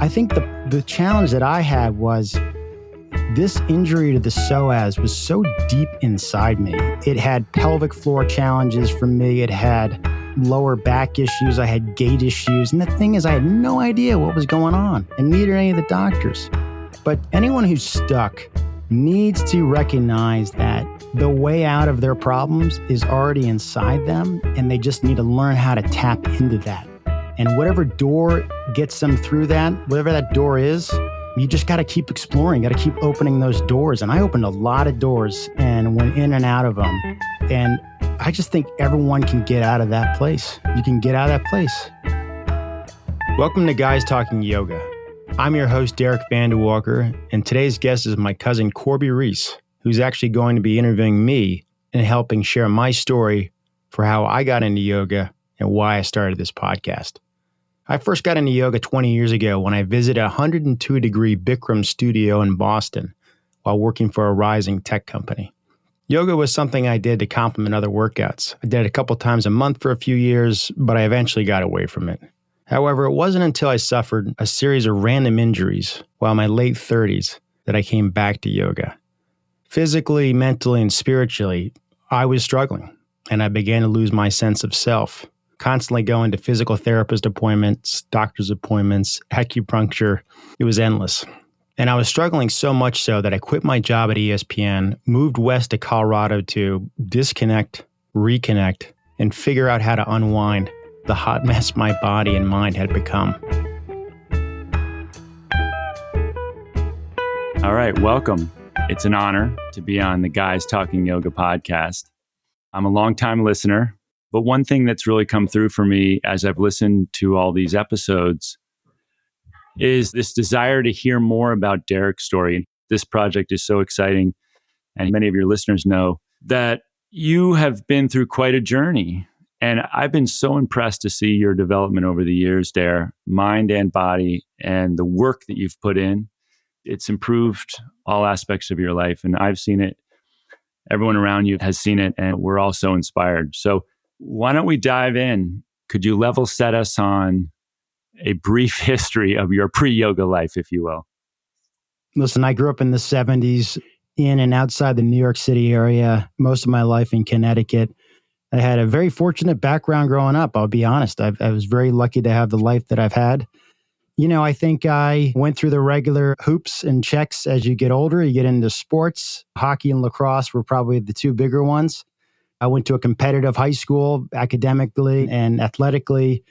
I think the challenge that I had was this injury to the psoas was so deep inside me. It had pelvic floor challenges for me. It had lower back issues. I had gait issues. And the thing is, I had no idea what was going on, and neither any of the doctors. But anyone who's stuck needs to recognize that the way out of their problems is already inside them, and they just need to learn how to tap into that. And whatever door gets them through that, whatever that door is, you just got to keep exploring, got to keep opening those doors. And I opened a lot of doors and went in and out of them. And I just think everyone can get out of that place. You can get out of that place. Welcome to Guys Talking Yoga. I'm your host, Derek Vanderwarker, and today's guest is my cousin, Corby Reese, who's actually going to be interviewing me and helping share my story for how I got into yoga and why I started this podcast. I first got into yoga 20 years ago when I visited a 102-degree Bikram studio in Boston while working for a rising tech company. Yoga was something I did to complement other workouts. I did it a couple times a month for a few years, but I eventually got away from it. However, it wasn't until I suffered a series of random injuries while in my late 30s that I came back to yoga. Physically, mentally, and spiritually, I was struggling, and I began to lose my sense of self. Constantly going to physical therapist appointments, doctor's appointments, acupuncture. It was endless. And I was struggling so much so that I quit my job at ESPN, moved west to Colorado to disconnect, reconnect, and figure out how to unwind the hot mess my body and mind had become. All right, welcome. It's an honor to be on the Guys Talking Yoga podcast. I'm a longtime listener. But one thing that's really come through for me as I've listened to all these episodes is this desire to hear more about Derek's story. This project is so exciting. And many of your listeners know that you have been through quite a journey. And I've been so impressed to see your development over the years, Derek, mind and body, and the work that you've put in. It's improved all aspects of your life. And I've seen it. Everyone around you has seen it. And we're all so inspired. So why don't we dive in? Could you level set us on a brief history of your pre-yoga life, if you will? Listen, I grew up in the 70s in and outside the New York City area, most of my life in Connecticut. I had a very fortunate background growing up, I'll be honest. I was very lucky to have the life that I've had. You know, I think I went through the regular hoops and checks as you get older. You get into sports. Hockey and lacrosse were probably the two bigger ones. I went to a competitive high school academically and athletically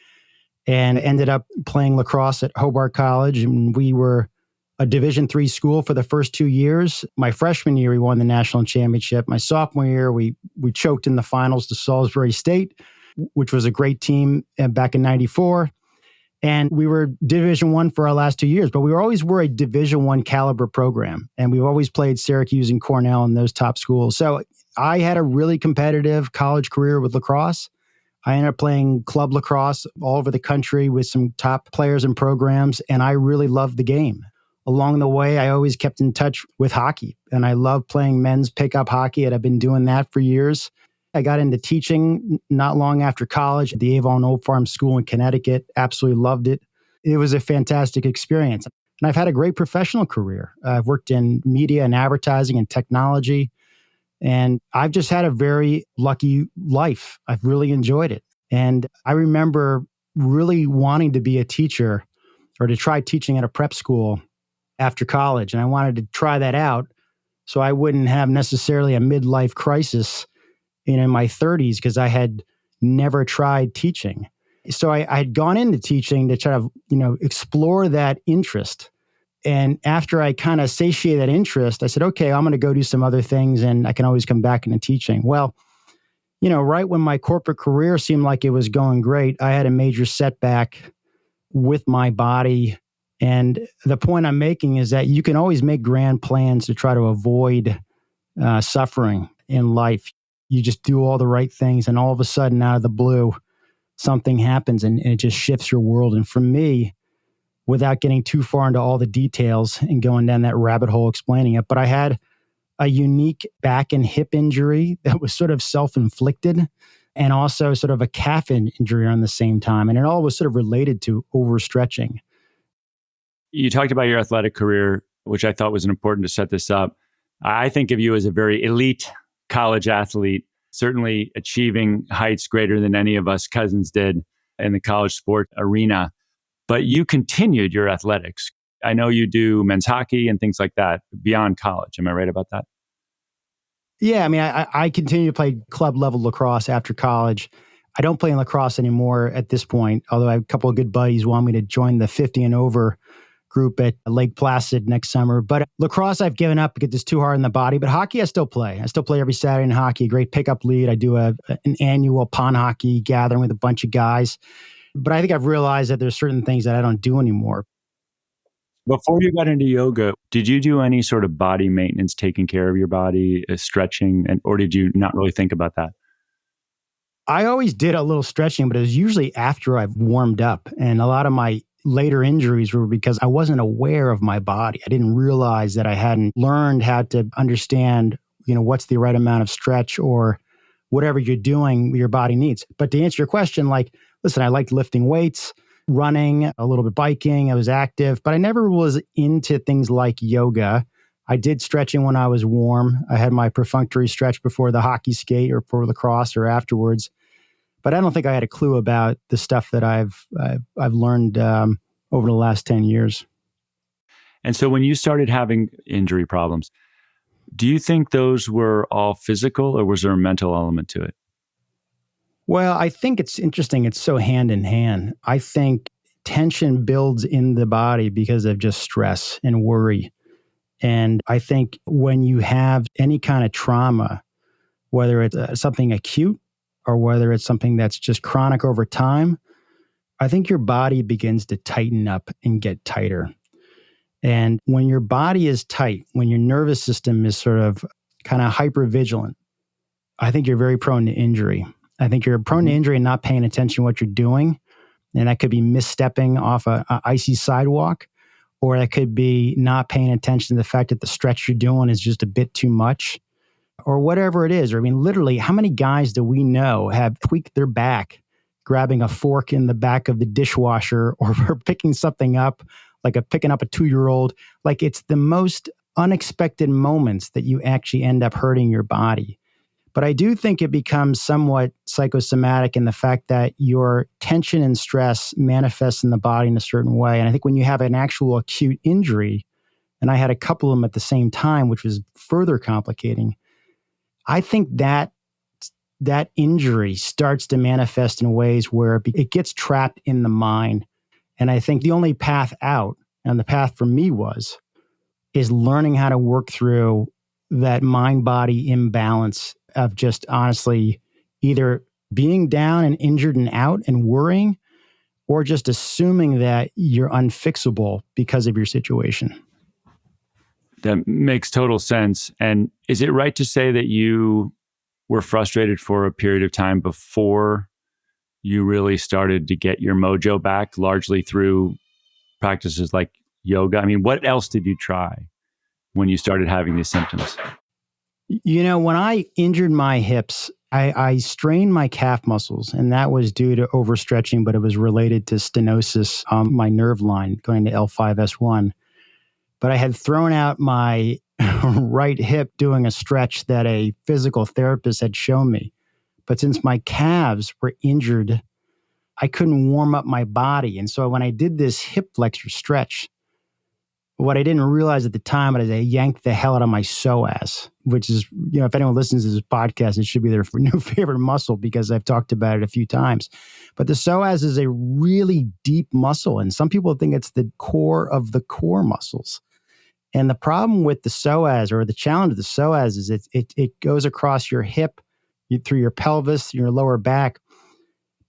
and ended up playing lacrosse at Hobart College. And we were a Division III school for the first 2 years. My freshman year, we won the national championship. My sophomore year, we choked in the finals to Salisbury State, which was a great team back in 94. And we were Division I for our last 2 years, but we were a Division I caliber program. And we've always played Syracuse and Cornell and those top schools. So I had a really competitive college career with lacrosse. I ended up playing club lacrosse all over the country with some top players and programs, and I really loved the game. Along the way, I always kept in touch with hockey, and I love playing men's pickup hockey, and I've been doing that for years. I got into teaching not long after college at the Avon Old Farm School in Connecticut. Absolutely loved it. It was a fantastic experience. And I've had a great professional career. I've worked in media and advertising and technology. And I've just had a very lucky life. I've really enjoyed it. And I remember really wanting to be a teacher or to try teaching at a prep school after college. And I wanted to try that out so I wouldn't have necessarily a midlife crisis in my 30s because I had never tried teaching. So I had gone into teaching to try to, explore that interest. And after I kind of satiated that interest, I said, okay, I'm going to go do some other things and I can always come back into teaching. Well, right when my corporate career seemed like it was going great, I had a major setback with my body. And the point I'm making is that you can always make grand plans to try to avoid suffering in life. You just do all the right things. And all of a sudden, out of the blue, something happens and it just shifts your world. And for me, without getting too far into all the details and going down that rabbit hole explaining it, but I had a unique back and hip injury that was sort of self-inflicted and also sort of a calf injury on the same time. And it all was sort of related to overstretching. You talked about your athletic career, which I thought was important to set this up. I think of you as a very elite college athlete, certainly achieving heights greater than any of us cousins did in the college sport arena. But you continued your athletics. I know you do men's hockey and things like that beyond college. Am I right about that? Yeah, I mean, I continue to play club level lacrosse after college. I don't play in lacrosse anymore at this point, although I have a couple of good buddies who want me to join the 50 and over group at Lake Placid next summer. But lacrosse I've given up because it's too hard on the body. But hockey I still play. I still play every Saturday in hockey, great pickup league. I do an annual pond hockey gathering with a bunch of guys. But I think I've realized that there's certain things that I don't do anymore. Before you got into yoga, did you do any sort of body maintenance, taking care of your body, stretching, or did you not really think about that? I always did a little stretching, but it was usually after I've warmed up. And a lot of my later injuries were because I wasn't aware of my body. I didn't realize that I hadn't learned how to understand, what's the right amount of stretch or whatever you're doing, your body needs. But to answer your question, listen, I liked lifting weights, running, a little bit biking. I was active, but I never was into things like yoga. I did stretching when I was warm. I had my perfunctory stretch before the hockey skate or for lacrosse or afterwards. But I don't think I had a clue about the stuff that I've learned over the last 10 years. And so when you started having injury problems, do you think those were all physical or was there a mental element to it? Well, I think it's interesting. It's so hand in hand. I think tension builds in the body because of just stress and worry. And I think when you have any kind of trauma, whether it's something acute or whether it's something that's just chronic over time, I think your body begins to tighten up and get tighter. And when your body is tight, when your nervous system is sort of kind of hypervigilant, I think you're very prone to injury. I think you're prone to injury and not paying attention to what you're doing. And that could be misstepping off a icy sidewalk, or that could be not paying attention to the fact that the stretch you're doing is just a bit too much, or whatever it is. Or I mean, literally, how many guys do we know have tweaked their back grabbing a fork in the back of the dishwasher or picking something up, picking up a 2-year-old? Like, it's the most unexpected moments that you actually end up hurting your body. But I do think it becomes somewhat psychosomatic in the fact that your tension and stress manifests in the body in a certain way. And I think when you have an actual acute injury, and I had a couple of them at the same time, which was further complicating, I think that injury starts to manifest in ways where it gets trapped in the mind. And I think the only path out, and the path for me is learning how to work through that mind-body imbalance of just honestly either being down and injured and out and worrying, or just assuming that you're unfixable because of your situation. That makes total sense. And is it right to say that you were frustrated for a period of time before you really started to get your mojo back, largely through practices like yoga? I mean, what else did you try when you started having these symptoms? When I injured my hips, I strained my calf muscles, and that was due to overstretching, but it was related to stenosis on my nerve line going to L5S1. But I had thrown out my right hip doing a stretch that a physical therapist had shown me. But since my calves were injured, I couldn't warm up my body. And so when I did this hip flexor stretch, what I didn't realize at the time is I yanked the hell out of my psoas, which is, if anyone listens to this podcast, it should be their new favorite muscle because I've talked about it a few times. But the psoas is a really deep muscle, and some people think it's the core of the core muscles. And the problem with the psoas, or the challenge of the psoas, is it goes across your hip, through your pelvis, your lower back,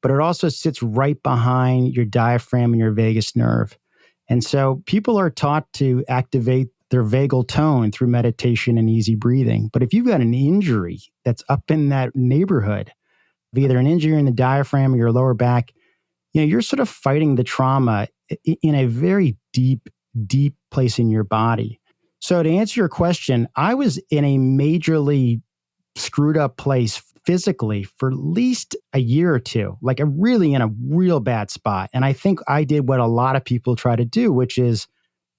but it also sits right behind your diaphragm and your vagus nerve. And so people are taught to activate their vagal tone through meditation and easy breathing. But if you've got an injury that's up in that neighborhood, either an injury in the diaphragm or your lower back, you're sort of fighting the trauma in a very deep, deep place in your body. So to answer your question, I was in a majorly screwed up place physically for at least a year or two, really in a real bad spot. And I think I did what a lot of people try to do, which is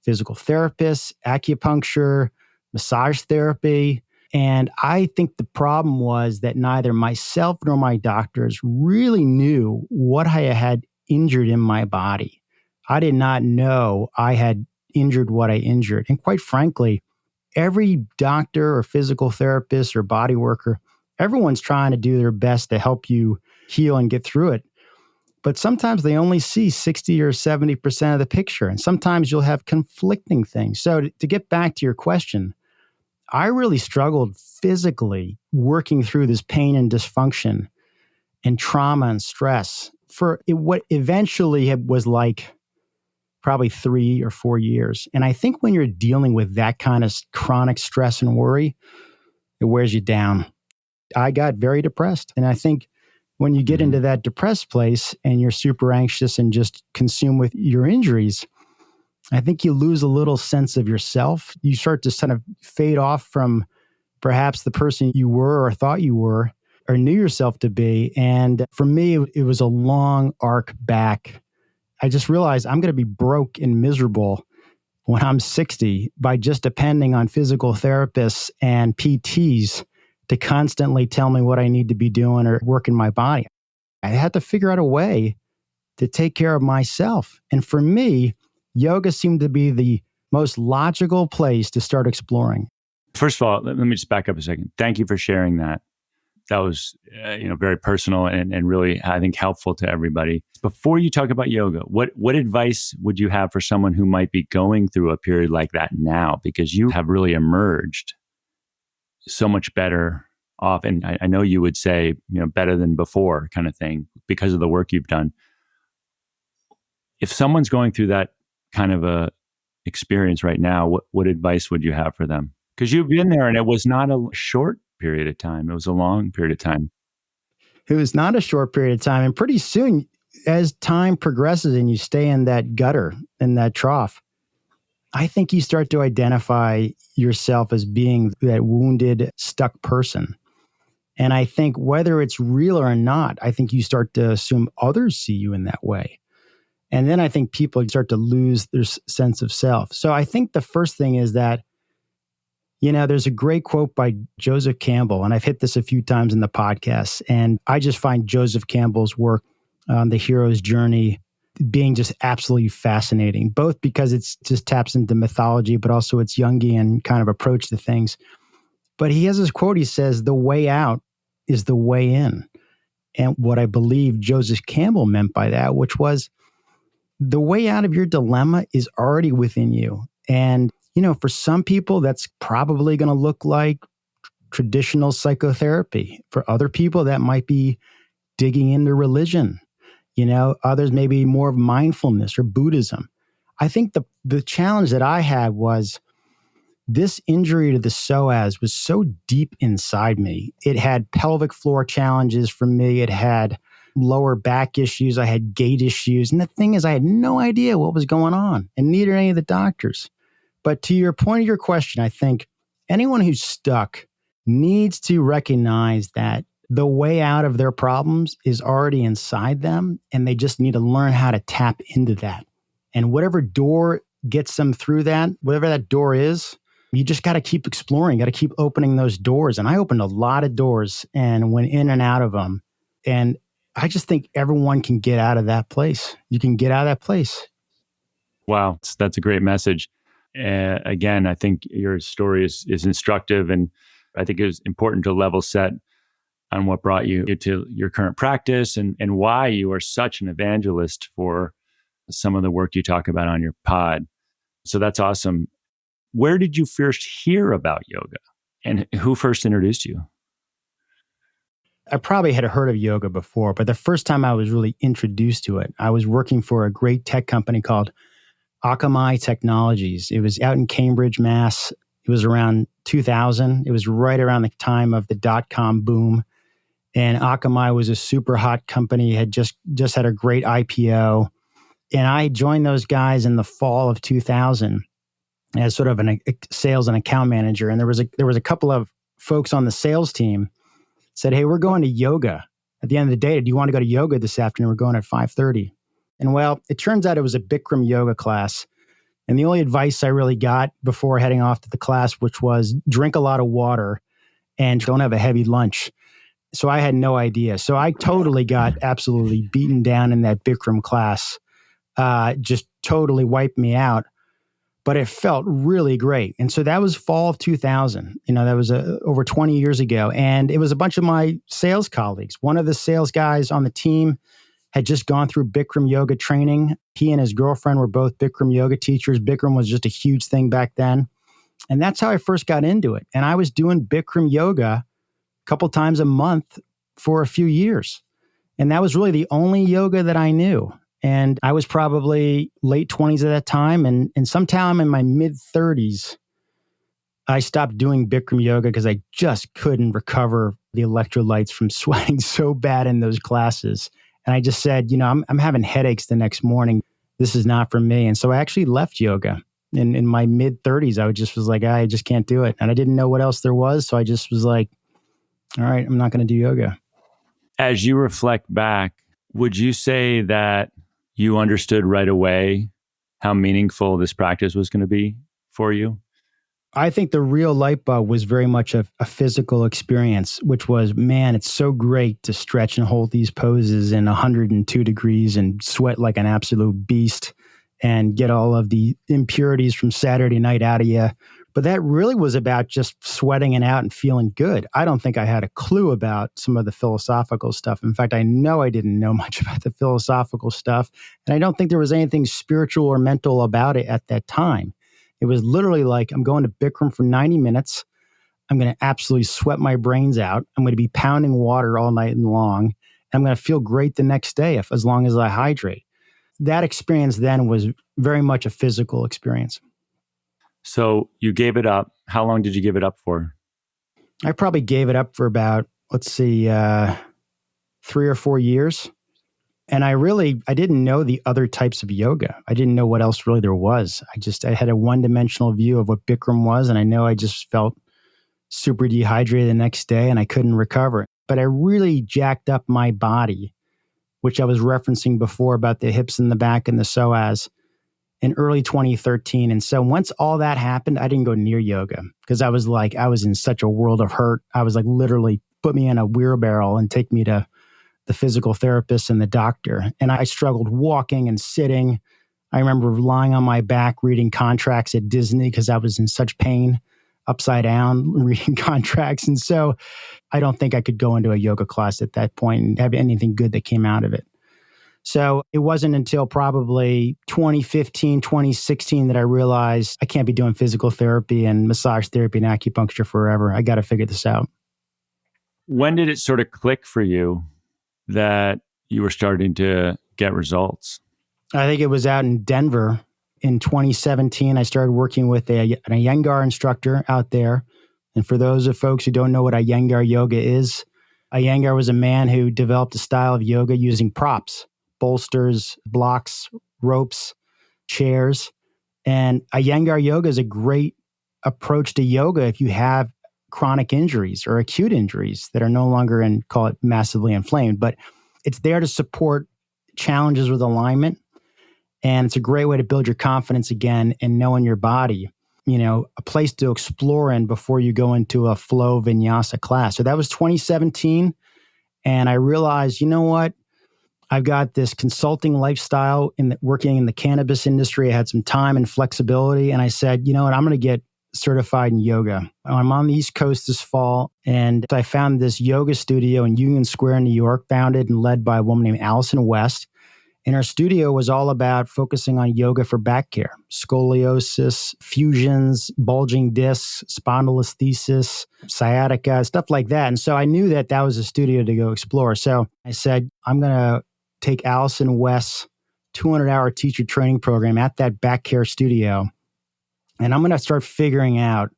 physical therapists, acupuncture, massage therapy. And I think the problem was that neither myself nor my doctors really knew what I had injured in my body. I did not know I had injured what I injured. And quite frankly, every doctor or physical therapist or body worker, everyone's trying to do their best to help you heal and get through it. But sometimes they only see 60 or 70% of the picture. And sometimes you'll have conflicting things. So to get back to your question, I really struggled physically working through this pain and dysfunction and trauma and stress for what eventually was like probably 3 or 4 years. And I think when you're dealing with that kind of chronic stress and worry, it wears you down. I got very depressed. And I think when you get into that depressed place and you're super anxious and just consumed with your injuries, I think you lose a little sense of yourself. You start to kind of fade off from perhaps the person you were or thought you were or knew yourself to be. And for me, it was a long arc back. I just realized I'm going to be broke and miserable when I'm 60 by just depending on physical therapists and PTs to constantly tell me what I need to be doing or work in my body. I had to figure out a way to take care of myself. And for me, yoga seemed to be the most logical place to start exploring. First of all, let me just back up a second. Thank you for sharing that. That was very personal and really, I think, helpful to everybody. Before you talk about yoga, what advice would you have for someone who might be going through a period like that now? Because you have really emerged so much better off. And I know you would say, better than before kind of thing because of the work you've done. If someone's going through that kind of a experience right now, what advice would you have for them? Because you've been there and it was not a short period of time. It was a long period of time. It was not a short period of time. And pretty soon, as time progresses and you stay in that gutter, in that trough, I think you start to identify yourself as being that wounded, stuck person. And I think whether it's real or not, I think you start to assume others see you in that way. And then I think people start to lose their sense of self. So I think the first thing is that, there's a great quote by Joseph Campbell, and I've hit this a few times in the podcast. And I just find Joseph Campbell's work on the hero's journey being just absolutely fascinating, both because it's just taps into mythology, but also its Jungian kind of approach to things. But he has this quote, he says, "The way out is the way in." And what I believe Joseph Campbell meant by that, which was the way out of your dilemma is already within you. And, for some people, that's probably going to look like traditional psychotherapy. For other people, that might be digging into religion. Others maybe more of mindfulness or Buddhism. I think the challenge that I had was this injury to the psoas was so deep inside me. It had pelvic floor challenges for me. It had lower back issues. I had gait issues. And the thing is, I had no idea what was going on, and neither any of the doctors. But to your point of your question, I think anyone who's stuck needs to recognize that the way out of their problems is already inside them, and they just need to learn how to tap into that. And whatever door gets them through that, whatever that door is, you just got to keep exploring, got to keep opening those doors. And I opened a lot of doors and went in and out of them. And I just think everyone can get out of that place. You can get out of that place. Wow. That's a great message. Again, I think your story is instructive, and I think it was important to level set on what brought you to your current practice and why you are such an evangelist for some of the work you talk about on your pod. So that's awesome. Where did you first hear about yoga, and who first introduced you? I probably had heard of yoga before, but the first time I was really introduced to it, I was working for a great tech company called Akamai Technologies. It was out in Cambridge, Mass. It was around 2000. It was right around the time of the dot-com boom. And Akamai was a super hot company, had just had a great IPO. And I joined those guys in the fall of 2000 as sort of a sales and account manager. And there was a couple of folks on the sales team said, "Hey, we're going to yoga. At the end of the day, do you want to go to yoga this afternoon? We're going at 5:30. And well, it turns out it was a Bikram yoga class. And the only advice I really got before heading off to the class, which was drink a lot of water and don't have a heavy lunch. So I had no idea. So I totally got absolutely beaten down in that Bikram class. Just totally wiped me out. But it felt really great. And so that was fall of 2000. That was over 20 years ago. And it was a bunch of my sales colleagues. One of the sales guys on the team had just gone through Bikram yoga training. He and his girlfriend were both Bikram yoga teachers. Bikram was just a huge thing back then. And that's how I first got into it. And I was doing Bikram yoga a couple times a month for a few years. And that was really the only yoga that I knew. And I was probably late 20s at that time. And sometime in my mid 30s, I stopped doing Bikram yoga because I just couldn't recover the electrolytes from sweating so bad in those classes. And I just said, I'm having headaches the next morning. This is not for me. And so I actually left yoga. In my mid 30s, was like, I just can't do it. And I didn't know what else there was. So I just was like, all right, I'm not going to do yoga. As you reflect back, would you say that you understood right away how meaningful this practice was going to be for you? I think the real light bulb was very much a physical experience, which was, man, it's so great to stretch and hold these poses in 102 degrees and sweat like an absolute beast and get all of the impurities from Saturday night out of you. But that really was about just sweating it out and feeling good. I don't think I had a clue about some of the philosophical stuff. In fact, I know I didn't know much about the philosophical stuff. And I don't think there was anything spiritual or mental about it at that time. It was literally like, I'm going to Bikram for 90 minutes. I'm going to absolutely sweat my brains out. I'm going to be pounding water all night long. I'm going to feel great the next day as long as I hydrate. That experience then was very much a physical experience. So you gave it up. How long did you give it up for? I probably gave it up for about, 3 or 4 years. And I didn't know the other types of yoga. I didn't know what else really there was. I had a one-dimensional view of what Bikram was, and I know I just felt super dehydrated the next day and I couldn't recover. But I really jacked up my body, which I was referencing before about the hips and the back and the psoas, in early 2013. And so once all that happened, I didn't go near yoga because I was in such a world of hurt. I was like, literally put me in a wheelbarrow and take me to the physical therapist and the doctor. And I struggled walking and sitting. I remember lying on my back reading contracts at Disney because I was in such pain, upside down reading contracts. And so I don't think I could go into a yoga class at that point and have anything good that came out of it. So it wasn't until probably 2015, 2016 that I realized I can't be doing physical therapy and massage therapy and acupuncture forever. I got to figure this out. When did it sort of click for you that you were starting to get results? I think it was out in Denver in 2017. I started working with an Iyengar instructor out there. And for those of folks who don't know what Iyengar yoga is, Iyengar was a man who developed a style of yoga using props, bolsters, blocks, ropes, chairs. And Iyengar yoga is a great approach to yoga if you have chronic injuries or acute injuries that are no longer call it massively inflamed, but it's there to support challenges with alignment. And it's a great way to build your confidence again and knowing your body, a place to explore in before you go into a flow vinyasa class. So that was 2017. And I realized, you know what? I've got this consulting lifestyle working in the cannabis industry. I had some time and flexibility. And I said, you know what? I'm going to get certified in yoga. I'm on the East Coast this fall. And I found this yoga studio in Union Square, New York, founded and led by a woman named Allison West. And our studio was all about focusing on yoga for back care, scoliosis, fusions, bulging discs, spondylolisthesis, sciatica, stuff like that. And so I knew that was a studio to go explore. So I said, I'm going to take Allison West's 200-hour teacher training program at that back care studio. And I'm going to start figuring out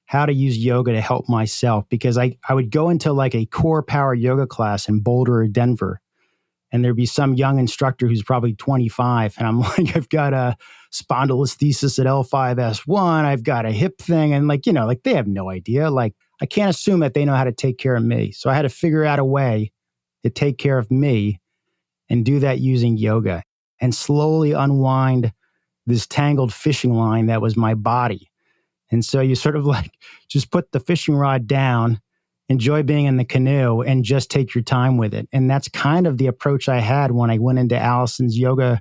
how to use yoga to help myself, because I would go into like a core power yoga class in Boulder or Denver. And there'd be some young instructor who's probably 25. And I'm like, I've got a spondylolisthesis at L5S1. I've got a hip thing. And they have no idea. I can't assume that they know how to take care of me. So I had to figure out a way to take care of me and do that using yoga and slowly unwind this tangled fishing line that was my body. And so you sort of like just put the fishing rod down, enjoy being in the canoe, and just take your time with it. And that's kind of the approach I had when I went into Allison's yoga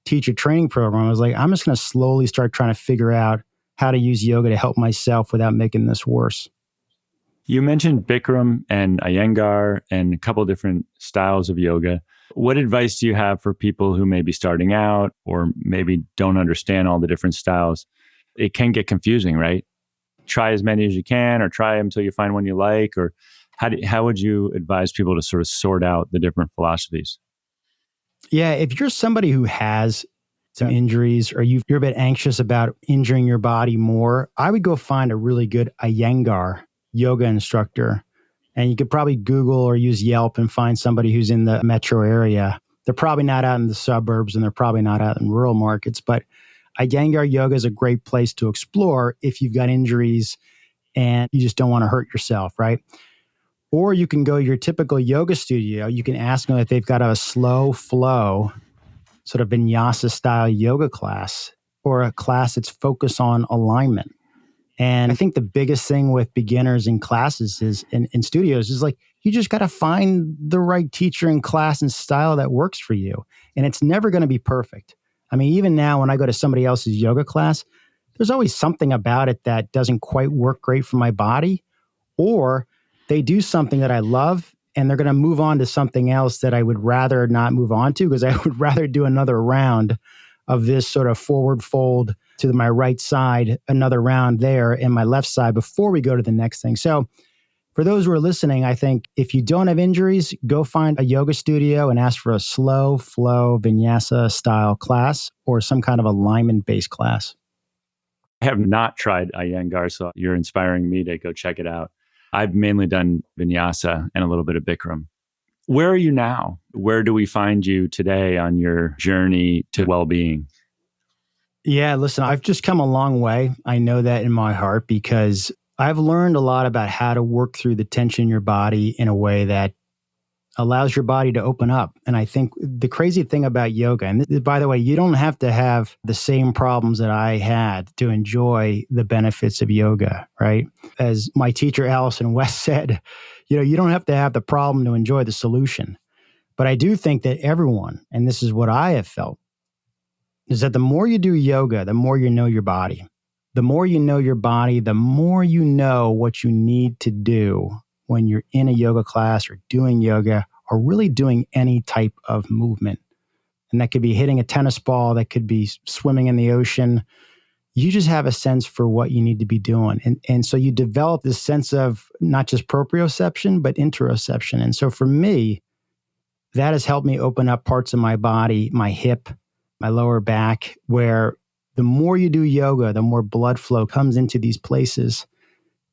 teacher training program. I was like, I'm just going to slowly start trying to figure out how to use yoga to help myself without making this worse. You mentioned Bikram and Iyengar and a couple different styles of yoga. What advice do you have for people who may be starting out or maybe don't understand all the different styles? It can get confusing, right? Try as many as you can, or try them until you find one you like, or how would you advise people to sort of sort out the different philosophies? Yeah, if you're somebody who has some injuries or you're a bit anxious about injuring your body more, I would go find a really good Iyengar yoga instructor. And you could probably Google or use Yelp and find somebody who's in the metro area. They're probably not out in the suburbs and they're probably not out in rural markets, but Iyengar yoga is a great place to explore if you've got injuries and you just don't want to hurt yourself, right? Or you can go to your typical yoga studio. You can ask them if they've got a slow flow, sort of vinyasa style yoga class or a class that's focused on alignment. And I think the biggest thing with beginners in classes is in studios is like, you just got to find the right teacher and class and style that works for you. And it's never going to be perfect. I mean, even now when I go to somebody else's yoga class, there's always something about it that doesn't quite work great for my body, or they do something that I love and they're going to move on to something else that I would rather not move on to because I would rather do another round of this sort of forward fold to my right side, another round there, and my left side before we go to the next thing. So for those who are listening, I think if you don't have injuries, go find a yoga studio and ask for a slow flow vinyasa style class or some kind of alignment-based class. I have not tried Iyengar, so you're inspiring me to go check it out. I've mainly done vinyasa and a little bit of Bikram. Where are you now? Where do we find you today on your journey to well-being? Yeah, listen, I've just come a long way. I know that in my heart because I've learned a lot about how to work through the tension in your body in a way that allows your body to open up. And I think the crazy thing about yoga, and by the way, you don't have to have the same problems that I had to enjoy the benefits of yoga, right? As my teacher, Allison West said, you don't have to have the problem to enjoy the solution. But I do think that everyone, and this is what I have felt, is that the more you do yoga, the more you know your body. The more you know your body, the more you know what you need to do when you're in a yoga class or doing yoga or really doing any type of movement. And that could be hitting a tennis ball, that could be swimming in the ocean. You just have a sense for what you need to be doing. And so you develop this sense of not just proprioception, but interoception. And so for me, that has helped me open up parts of my body, my hip, my lower back, where the more you do yoga, the more blood flow comes into these places.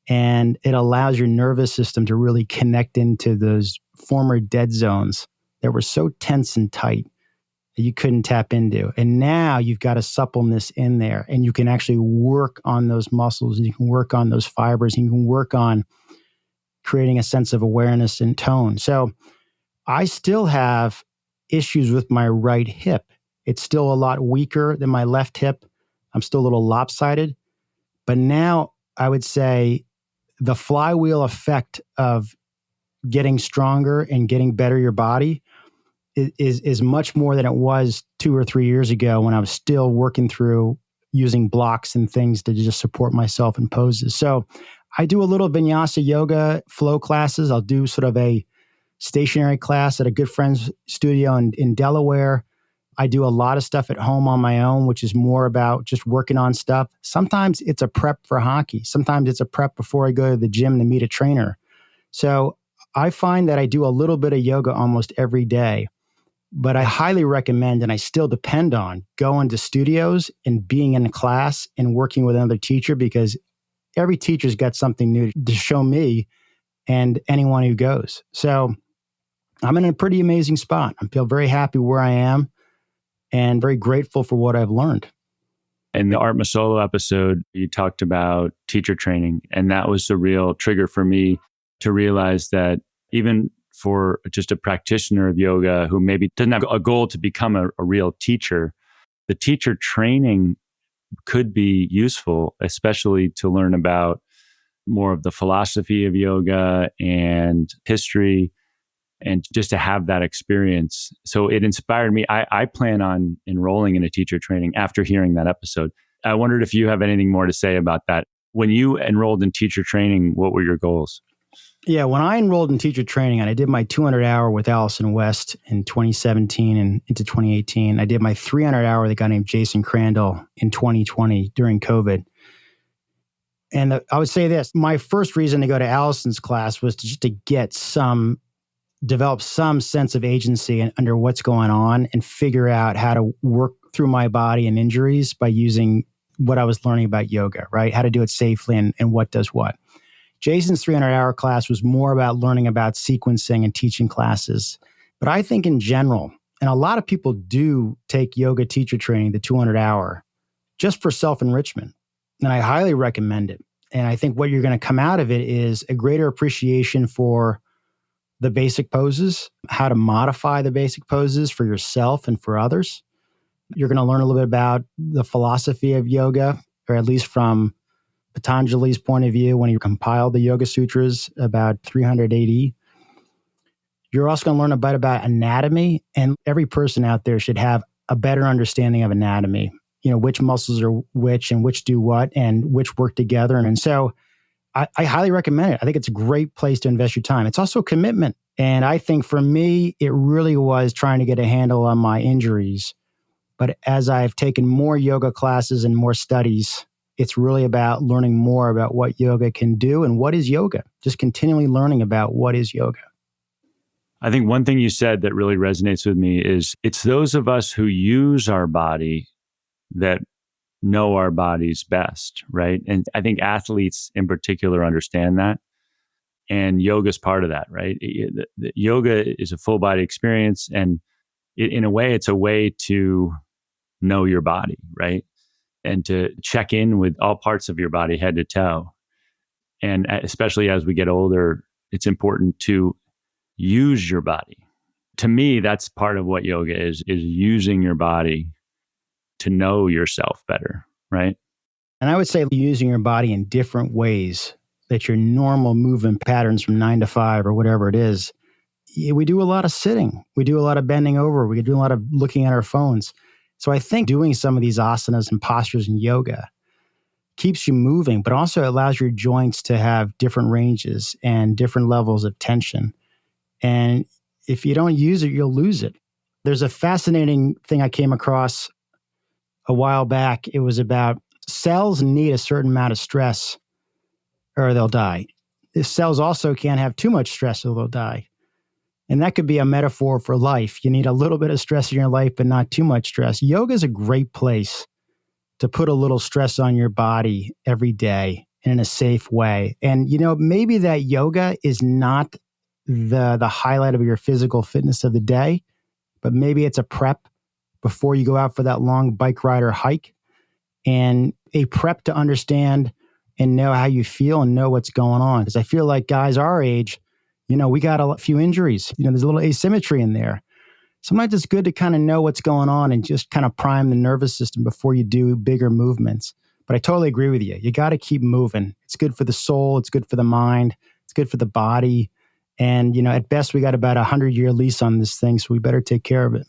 And it allows your nervous system to really connect into those former dead zones that were so tense and tight that you couldn't tap into. And now you've got a suppleness in there and you can actually work on those muscles and you can work on those fibers and you can work on creating a sense of awareness and tone. So I still have issues with my right hip. It's still a lot weaker than my left hip. I'm still a little lopsided. But now I would say the flywheel effect of getting stronger and getting better your body is much more than it was 2 or 3 years ago when I was still working through using blocks and things to just support myself in poses. So I do a little vinyasa yoga flow classes. I'll do sort of a stationary class at a good friend's studio in Delaware. I do a lot of stuff at home on my own, which is more about just working on stuff. Sometimes it's a prep for hockey. Sometimes it's a prep before I go to the gym to meet a trainer. So I find that I do a little bit of yoga almost every day, but I highly recommend and I still depend on going to studios and being in a class and working with another teacher because every teacher's got something new to show me and anyone who goes. So I'm in a pretty amazing spot. I feel very happy where I am and very grateful for what I've learned. In the Art Masolo episode, you talked about teacher training, and that was a real trigger for me to realize that even for just a practitioner of yoga who maybe doesn't have a goal to become a real teacher, the teacher training could be useful, especially to learn about more of the philosophy of yoga and history, and just to have that experience. So it inspired me. I plan on enrolling in a teacher training after hearing that episode. I wondered if you have anything more to say about that. When you enrolled in teacher training, what were your goals? Yeah, when I enrolled in teacher training, and I did my 200-hour with Allison West in 2017 and into 2018. I did my 300-hour with a guy named Jason Crandall in 2020 during COVID. And I would say this, my first reason to go to Allison's class was just to develop some sense of agency and under what's going on and figure out how to work through my body and injuries by using what I was learning about yoga, right? How to do it safely and what does what. Jason's 300-hour class was more about learning about sequencing and teaching classes. But I think in general, and a lot of people do take yoga teacher training, the 200-hour, just for self-enrichment. And I highly recommend it. And I think what you're going to come out of it is a greater appreciation for the basic poses, how to modify the basic poses for yourself and for others. You're going to learn a little bit about the philosophy of yoga, or at least from Patanjali's point of view when he compiled the Yoga Sutras about 300 AD. You're also going to learn a bit about anatomy, and every person out there should have a better understanding of anatomy. You know, which muscles are which and which do what and which work together. And so I highly recommend it. I think it's a great place to invest your time. It's also commitment. And I think for me, it really was trying to get a handle on my injuries. But as I've taken more yoga classes and more studies, it's really about learning more about what yoga can do and what is yoga. Just continually learning about what is yoga. I think one thing you said that really resonates with me is it's those of us who use our body that know our bodies best, right? And I think athletes in particular understand that. And yoga is part of that, right? Yoga is a full body experience. And in a way, it's a way to know your body, right? And to check in with all parts of your body, head to toe. And especially as we get older, it's important to use your body. To me, that's part of what yoga is using your body to know yourself better, right? And I would say using your body in different ways that your normal movement patterns from 9 to 5 or whatever it is. We do a lot of sitting. We do a lot of bending over. We do a lot of looking at our phones. So I think doing some of these asanas and postures in yoga keeps you moving, but also allows your joints to have different ranges and different levels of tension. And if you don't use it, you'll lose it. There's a fascinating thing I came across a while back. It was about cells need a certain amount of stress or they'll die. The cells also can't have too much stress or they'll die. And that could be a metaphor for life. You need a little bit of stress in your life, but not too much stress. Yoga is a great place to put a little stress on your body every day in a safe way. And, you know, maybe that yoga is not the highlight of your physical fitness of the day, but maybe it's a prep before you go out for that long bike ride or hike, and a prep to understand and know how you feel and know what's going on. Because I feel like guys our age, you know, we got a few injuries. You know, there's a little asymmetry in there. Sometimes it's good to kind of know what's going on and just kind of prime the nervous system before you do bigger movements. But I totally agree with you. You got to keep moving. It's good for the soul. It's good for the mind. It's good for the body. And, you know, at best, we got about 100-year lease on this thing, so we better take care of it.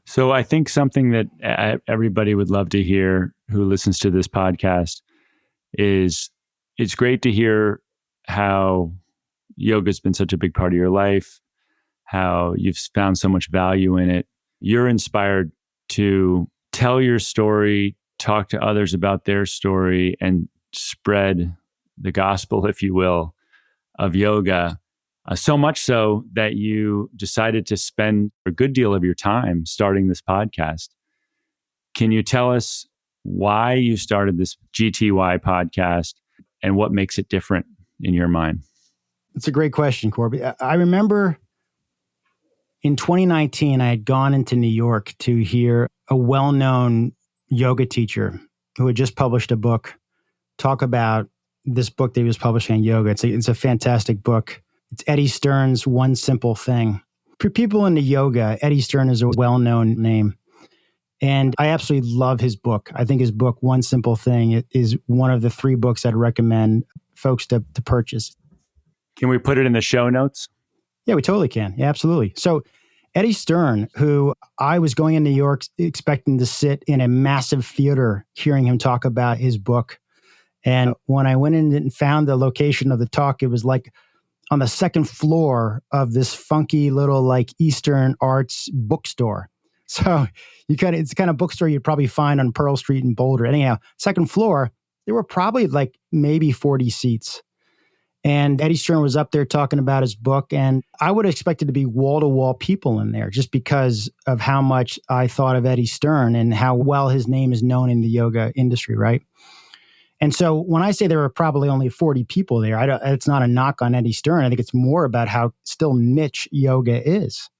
So I think something that everybody would love to hear who listens to this podcast is it's great to hear how yoga's been such a big part of your life, how you've found so much value in it. You're inspired to tell your story, talk to others about their story, and spread the gospel, if you will, of yoga. So much so that you decided to spend a good deal of your time starting this podcast. Can you tell us why you started this GTY podcast and what makes it different in your mind? It's a great question, Corby. I remember in 2019, I had gone into New York to hear a well-known yoga teacher who had just published a book talk about this book that he was publishing on yoga. It's a fantastic book. It's Eddie Stern's One Simple Thing. For people into yoga, Eddie Stern is a well-known name. And I absolutely love his book. I think his book, One Simple Thing, is one of the 3 books I'd recommend folks to purchase. Can we put it in the show notes? Yeah, we totally can. Yeah, absolutely. So Eddie Stern, who I was going in New York expecting to sit in a massive theater hearing him talk about his book. And when I went in and found the location of the talk, it was like on the 2nd floor of this funky little like Eastern arts bookstore. So it's the kind of bookstore you'd probably find on Pearl Street in Boulder. Anyhow, 2nd floor, there were probably like maybe 40 seats. And Eddie Stern was up there talking about his book. And I would have expected to be wall-to-wall people in there just because of how much I thought of Eddie Stern and how well his name is known in the yoga industry, right? And so when I say there were probably only 40 people there, it's not a knock on Eddie Stern. I think it's more about how still niche yoga is.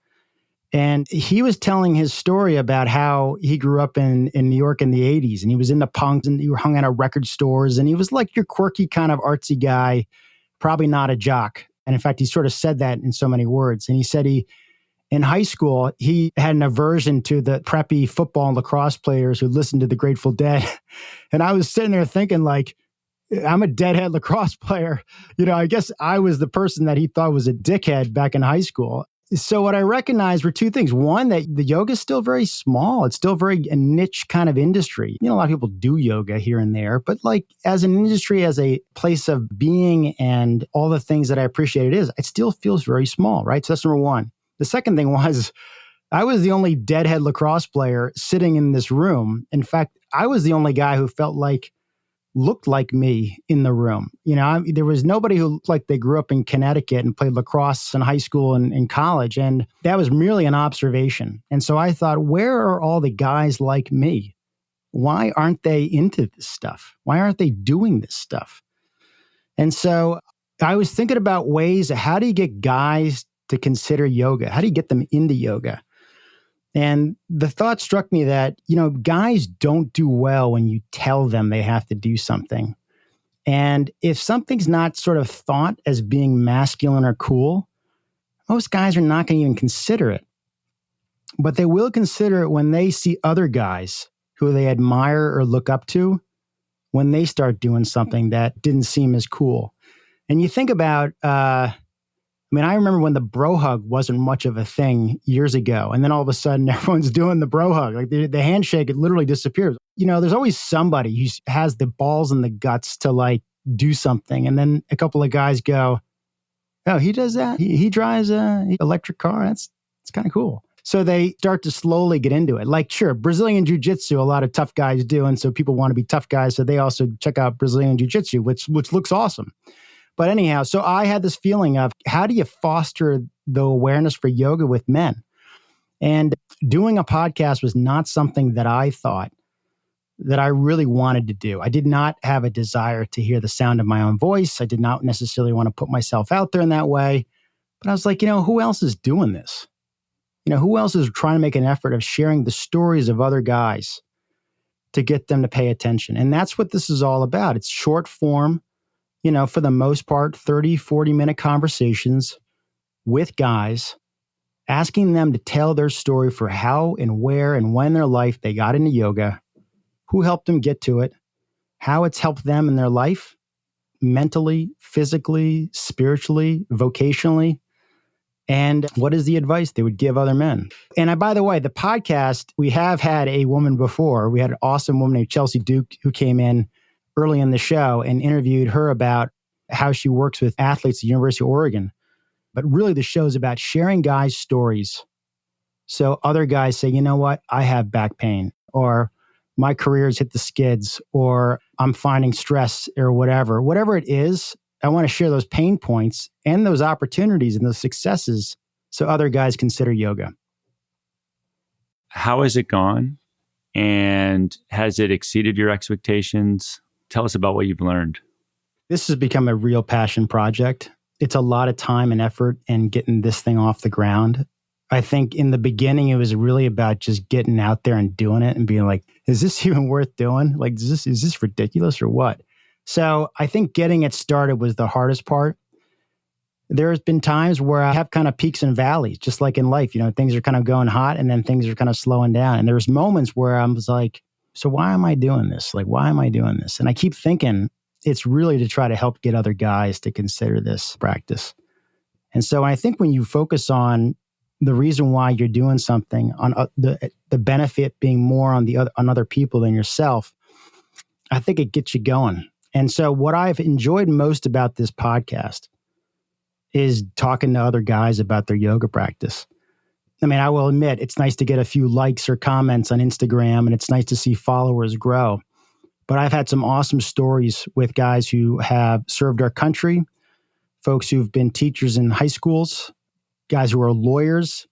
And he was telling his story about how he grew up in New York in the 80s, and he was into punks and he hung out at record stores, and he was like your quirky kind of artsy guy, probably not a jock. And in fact, he sort of said that in so many words. And he said in high school, he had an aversion to the preppy football and lacrosse players who listened to the Grateful Dead. And I was sitting there thinking like, I'm a deadhead lacrosse player. I guess I was the person that he thought was a dickhead back in high school. So what I recognized were 2 things. One, that the yoga is still very small. It's still very a niche kind of industry. A lot of people do yoga here and there, but like as an industry, as a place of being and all the things that I appreciate it still feels very small, right? So that's number one. The second thing was I was the only deadhead lacrosse player sitting in this room. In fact, I was the only guy who looked like me in the room. There was nobody who looked like they grew up in Connecticut and played lacrosse in high school and in college. And that was merely an observation. And so I thought, where are all the guys like me? Why aren't they into this stuff? Why aren't they doing this stuff? And so I was thinking about ways, how do you get guys to consider yoga? How do you get them into yoga? And the thought struck me that, guys don't do well when you tell them they have to do something. And if something's not sort of thought as being masculine or cool, most guys are not going to even consider it. But they will consider it when they see other guys who they admire or look up to, when they start doing something that didn't seem as cool. And you think about, I remember when the bro hug wasn't much of a thing years ago. And then all of a sudden, everyone's doing the bro hug. Like the handshake, it literally disappears. There's always somebody who has the balls and the guts to like do something. And then a couple of guys go, oh, he does that? He drives an electric car? It's kind of cool. So they start to slowly get into it. Like, sure, Brazilian Jiu-Jitsu, a lot of tough guys do. And so people want to be tough guys. So they also check out Brazilian Jiu-Jitsu, which looks awesome. But anyhow, so I had this feeling of how do you foster the awareness for yoga with men? And doing a podcast was not something that I thought that I really wanted to do. I did not have a desire to hear the sound of my own voice. I did not necessarily want to put myself out there in that way. But I was like, who else is doing this? Who else is trying to make an effort of sharing the stories of other guys to get them to pay attention? And that's what this is all about. It's short form. For the most part, 30, 40-minute conversations with guys, asking them to tell their story for how and where and when in their life they got into yoga, who helped them get to it, how it's helped them in their life, mentally, physically, spiritually, vocationally, and what is the advice they would give other men. And by the way, the podcast, we have had a woman before. We had an awesome woman named Chelsea Duke who came in early in the show and interviewed her about how she works with athletes at the University of Oregon. But really the show is about sharing guys' stories. So other guys say, you know what, I have back pain, or my career's hit the skids, or I'm finding stress, or whatever it is. I want to share those pain points and those opportunities and those successes so other guys consider yoga. How has it gone? And has it exceeded your expectations? Tell us about what you've learned. This has become a real passion project. It's a lot of time and effort in getting this thing off the ground. I think in the beginning, it was really about just getting out there and doing it and being like, is this even worth doing? Like, is this ridiculous or what? So I think getting it started was the hardest part. There's been times where I have kind of peaks and valleys, just like in life. Things are kind of going hot and then things are kind of slowing down. And there's moments where I was like, so why am I doing this? Like, why am I doing this? And I keep thinking it's really to try to help get other guys to consider this practice. And so I think when you focus on the reason why you're doing something, on the benefit being more on other people than yourself, I think it gets you going. And so what I've enjoyed most about this podcast is talking to other guys about their yoga practice. I mean, I will admit it's nice to get a few likes or comments on Instagram, and it's nice to see followers grow. But I've had some awesome stories with guys who have served our country, folks who've been teachers in high schools, guys who are lawyers,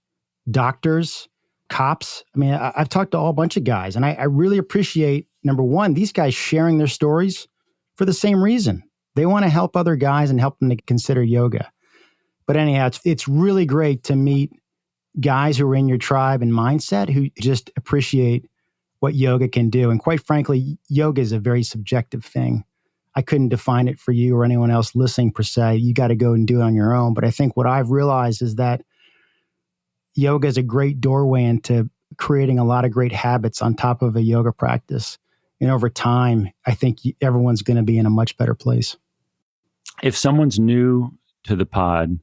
doctors, cops. I mean, I've talked to a whole bunch of guys, and I really appreciate, number one, these guys sharing their stories for the same reason. They want to help other guys and help them to consider yoga. But anyhow, it's really great to meet guys who are in your tribe and mindset who just appreciate what yoga can do. And quite frankly, yoga is a very subjective thing. I couldn't define it for you or anyone else listening per se. You got to go and do it on your own. But I think what I've realized is that yoga is a great doorway into creating a lot of great habits on top of a yoga practice. And over time, I think everyone's going to be in a much better place. If someone's new to the pod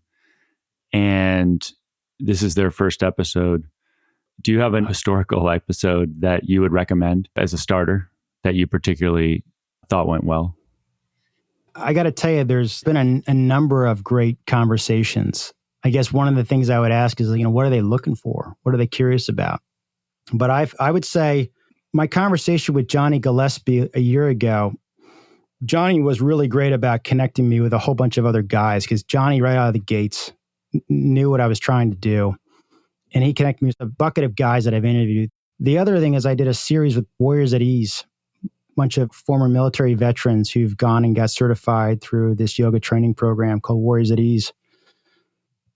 and this is their first episode, do you have an historical episode that you would recommend as a starter that you particularly thought went well? I got to tell you, there's been a number of great conversations. I guess one of the things I would ask is, what are they looking for? What are they curious about? But I would say my conversation with Johnny Gillespie a year ago, Johnny was really great about connecting me with a whole bunch of other guys because Johnny, right out of the gates, knew what I was trying to do. And he connected me with a bucket of guys that I've interviewed. The other thing is I did a series with Warriors at Ease, a bunch of former military veterans who've gone and got certified through this yoga training program called Warriors at Ease.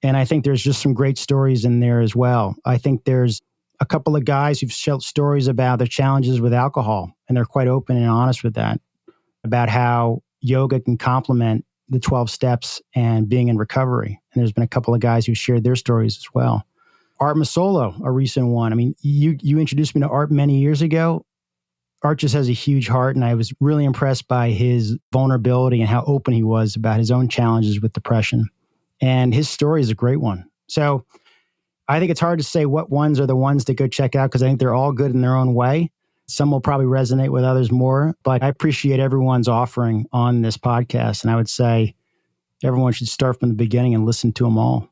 And I think there's just some great stories in there as well. I think there's a couple of guys who've shared stories about their challenges with alcohol, and they're quite open and honest with that, about how yoga can complement the 12 steps and being in recovery. And there's been a couple of guys who shared their stories as well. Art Masolo, a recent one. I mean, you introduced me to Art many years ago. Art just has a huge heart, and I was really impressed by his vulnerability and how open he was about his own challenges with depression. And his story is a great one. So I think it's hard to say what ones are the ones to go check out because I think they're all good in their own way. Some will probably resonate with others more, but I appreciate everyone's offering on this podcast. And I would say everyone should start from the beginning and listen to them all.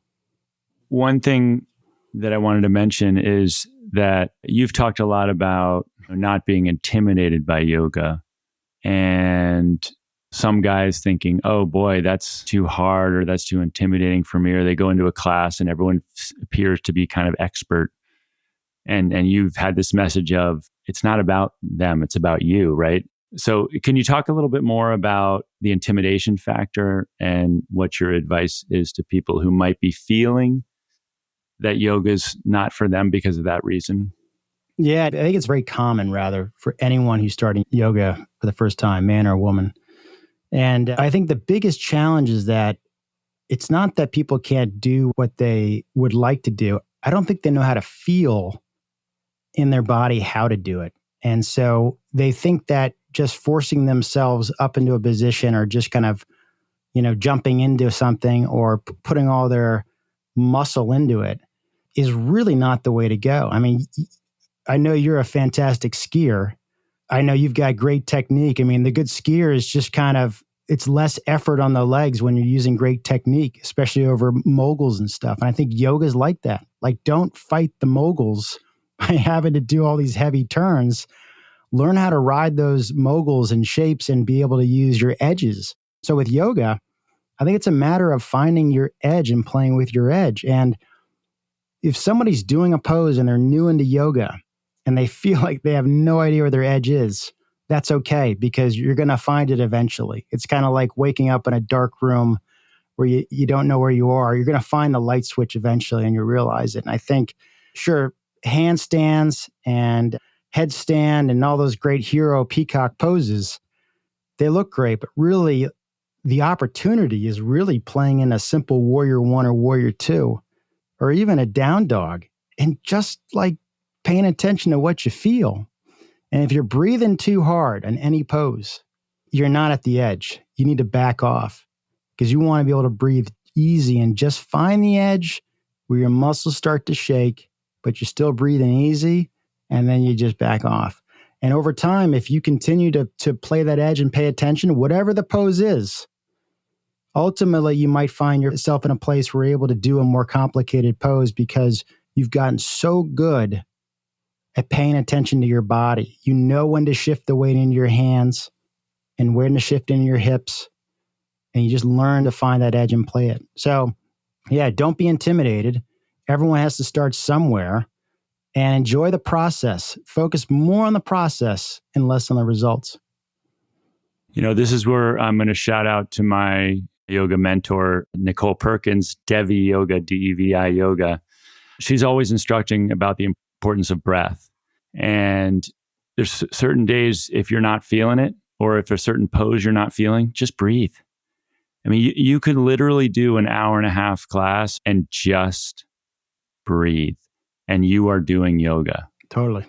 One thing that I wanted to mention is that you've talked a lot about not being intimidated by yoga, and some guys thinking, oh boy, that's too hard or that's too intimidating for me, or they go into a class and everyone appears to be kind of expert. And you've had this message of it's not about them, it's about you, right? So can you talk a little bit more about the intimidation factor and what your advice is to people who might be feeling that yoga is not for them because of that reason? Yeah, I think it's very common, rather, for anyone who's starting yoga for the first time, man or woman. And I think the biggest challenge is that it's not that people can't do what they would like to do. I don't think they know how to feel in their body how to do it. And so they think that just forcing themselves up into a position or just kind of, jumping into something or putting all their muscle into it is really not the way to go. I mean, I know you're a fantastic skier. I know you've got great technique. I mean, the good skier is just kind of, it's less effort on the legs when you're using great technique, especially over moguls and stuff. And I think yoga's like that. Like, don't fight the moguls by having to do all these heavy turns. Learn how to ride those moguls and shapes and be able to use your edges. So with yoga, I think it's a matter of finding your edge and playing with your edge. And if somebody's doing a pose and they're new into yoga and they feel like they have no idea where their edge is, that's okay, because you're going to find it eventually. It's kind of like waking up in a dark room where you don't know where you are. You're going to find the light switch eventually and you realize it. And I think, sure, handstands and headstand and all those great hero peacock poses, they look great, but really the opportunity is really playing in a simple warrior 1 or warrior 2, or even a down dog, and just like paying attention to what you feel. And if you're breathing too hard on any pose, you're not at the edge. You need to back off because you want to be able to breathe easy and just find the edge where your muscles start to shake, but you're still breathing easy, and then you just back off. And over time, if you continue to play that edge and pay attention, whatever the pose is, ultimately you might find yourself in a place where you're able to do a more complicated pose because you've gotten so good at paying attention to your body. You know when to shift the weight into your hands and when to shift into your hips, and you just learn to find that edge and play it. So, yeah, don't be intimidated. Everyone has to start somewhere, and enjoy the process. Focus more on the process and less on the results. This is where I'm going to shout out to my yoga mentor, Nicole Perkins, Devi Yoga, DEVI Yoga. She's always instructing about the importance of breath. And there's certain days, if you're not feeling it, or if there's a certain pose you're not feeling, just breathe. I mean, you could literally do an hour and a half class and just breathe. And you are doing yoga. Totally.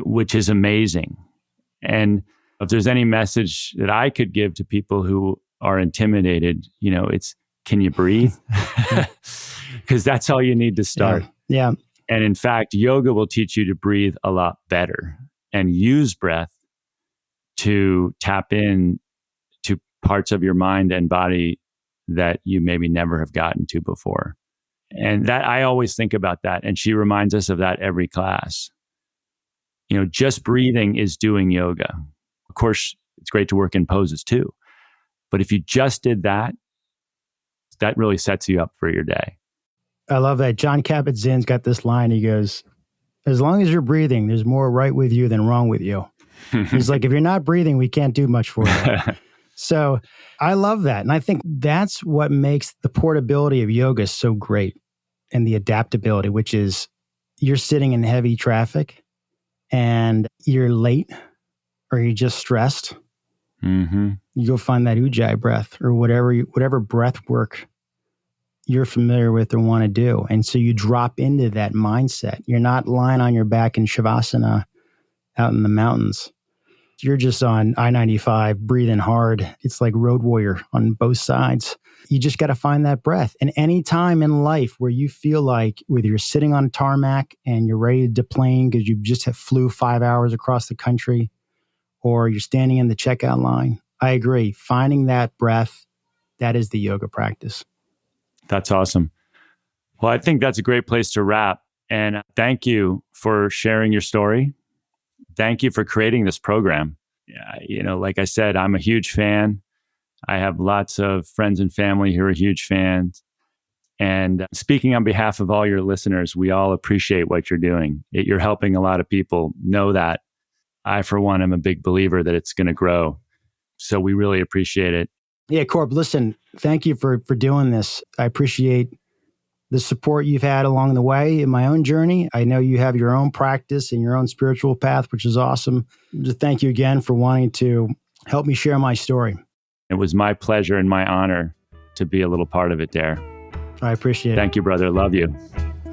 Which is amazing. And if there's any message that I could give to people who are intimidated, it's, can you breathe? Because that's all you need to start. Yeah. And in fact, yoga will teach you to breathe a lot better and use breath to tap in to parts of your mind and body that you maybe never have gotten to before. And that I always think about that. And she reminds us of that every class. Just breathing is doing yoga. Of course, it's great to work in poses too. But if you just did that, that really sets you up for your day. I love that. John Kabat-Zinn's got this line. He goes, as long as you're breathing, there's more right with you than wrong with you. He's like, if you're not breathing, we can't do much for you. So I love that. And I think that's what makes the portability of yoga so great, and the adaptability, which is you're sitting in heavy traffic and you're late or you're just stressed. Mm-hmm. You go find that ujjayi breath or whatever breath work you're familiar with or want to do. And so you drop into that mindset. You're not lying on your back in Shavasana out in the mountains. You're just on I-95, breathing hard. It's like road warrior on both sides. You just got to find that breath. And any time in life where you feel like whether you're sitting on a tarmac and you're ready to deplane because you just flew 5 hours across the country, or you're standing in the checkout line, I agree. Finding that breath, that is the yoga practice. That's awesome. Well, I think that's a great place to wrap. And thank you for sharing your story. Thank you for creating this program. Like I said, I'm a huge fan. I have lots of friends and family who are huge fans. And speaking on behalf of all your listeners, we all appreciate what you're doing. You're helping a lot of people know that. I, for one, am a big believer that it's going to grow. So we really appreciate it. Yeah, Corb, listen, thank you for doing this. I appreciate the support you've had along the way in my own journey. I know you have your own practice and your own spiritual path, which is awesome. Just thank you again for wanting to help me share my story. It was my pleasure and my honor to be a little part of it, Dare. I appreciate it. Thank you, brother. Love you.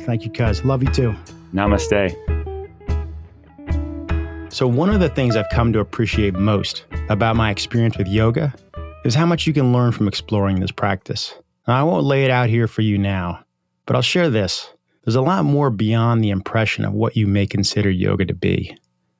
Thank you, cuz. Love you too. Namaste. So one of the things I've come to appreciate most about my experience with yoga is how much you can learn from exploring this practice. Now, I won't lay it out here for you now, but I'll share this. There's a lot more beyond the impression of what you may consider yoga to be,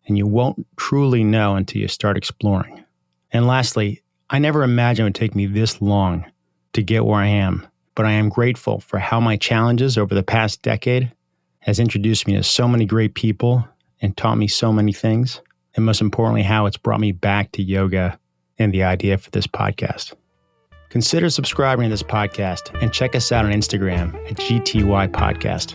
and you won't truly know until you start exploring. And lastly, I never imagined it would take me this long to get where I am, but I am grateful for how my challenges over the past decade has introduced me to so many great people and taught me so many things, and most importantly, how it's brought me back to yoga and the idea for this podcast. Consider subscribing to this podcast and check us out on Instagram at GTY Podcast.